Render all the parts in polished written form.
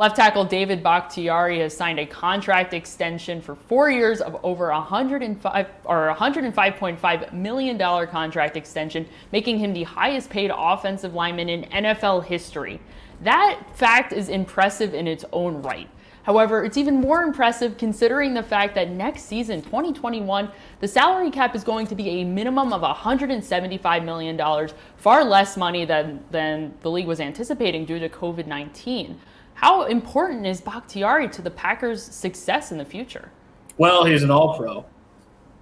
Left tackle David Bakhtiari has signed a contract extension for 4 years of over 105 or $105.5 million contract extension, making him the highest paid offensive lineman in NFL history. That fact is impressive in its own right. However, it's even more impressive considering the fact that next season, 2021, the salary cap is going to be a minimum of $175 million, far less money than the league was anticipating due to COVID-19. How important is Bakhtiari to the Packers' success in the future? Well, he's an all-pro.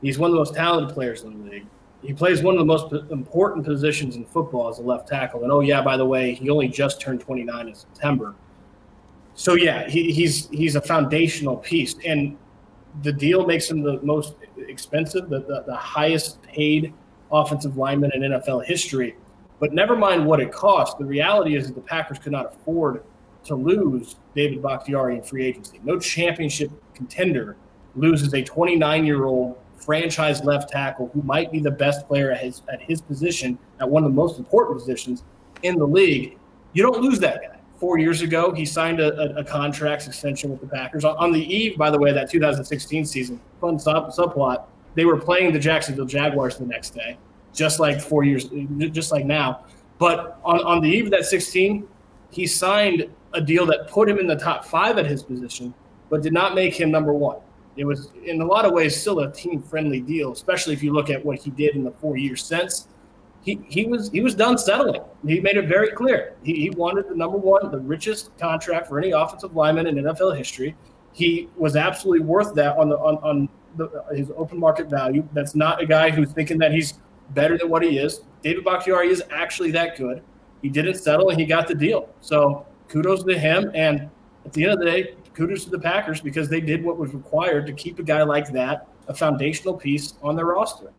He's one of the most talented players in the league. He plays one of the most important positions in football as a left tackle. And, oh, yeah, by the way, he only just turned 29 in September. So, yeah, he's a foundational piece. And the deal makes him the most expensive, the highest paid offensive lineman in NFL history. But never mind what it costs. The reality is that the Packers could not afford to lose David Bakhtiari in free agency. No championship contender loses a 29-year-old franchise left tackle who might be the best player at his position, at one of the most important positions in the league. You don't lose that guy. 4 years ago, he signed a contract extension with the Packers. On the eve, by the way, that 2016 season, fun subplot, they were playing the Jacksonville Jaguars the next day, just like 4 years, just like now. But on the eve of that 16, he signed a deal that put him in the top 5 at his position, but did not make him number 1. It was, in a lot of ways, still a team-friendly deal, especially if you look at what he did in the 4 years since. He was done settling. He made it very clear. He wanted the number 1, the richest contract for any offensive lineman in NFL history. He was absolutely worth that on his open market value. That's not a guy who's thinking that he's better than what he is. David Bakhtiari is actually that good. He didn't settle, and he got the deal. So kudos to him. And at the end of the day, kudos to the Packers because they did what was required to keep a guy like that, a foundational piece, on their roster.